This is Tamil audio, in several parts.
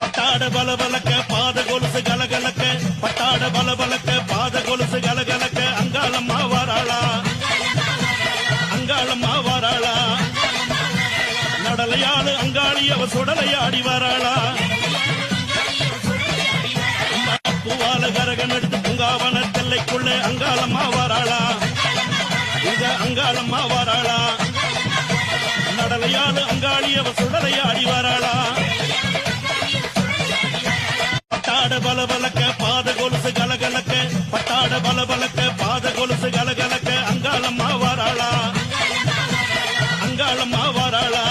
பட்டாட பலபலக்க பாத கொலுசு கலகலக்க பட்டாட பலபலக்க பாத கொலுசு கலகலக்க அங்காளம்மா வாராளா அங்காளம்மா வாராளா நடலையாளு அங்காளி அவ சுடலையாடி வாராளா பூவால கரகம் எடுத்து பூங்காவன தெல்லைக்குள்ள அங்காளம்மா வாராளா இங்க அங்காளம்மா வாராளா நடலையாளு அங்காளி அவ சுடலையாடி வாராளா பட்டாட பலபலக்க பாத கொலுசு கலகலக்க பட்டாட பலபலக்க பாத கொலுசு கலகலக்க அங்காளம்மா வாராளா அங்காளம்மா வாராளா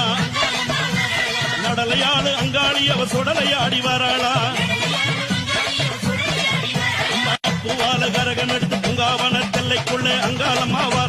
நடலையாளு அங்காளி அவ சுடலையாடி வாராளா பூவால கரகம் எடுத்து பூங்காவன தெல்லைக்குள்ள அங்காளம்மா வாராளா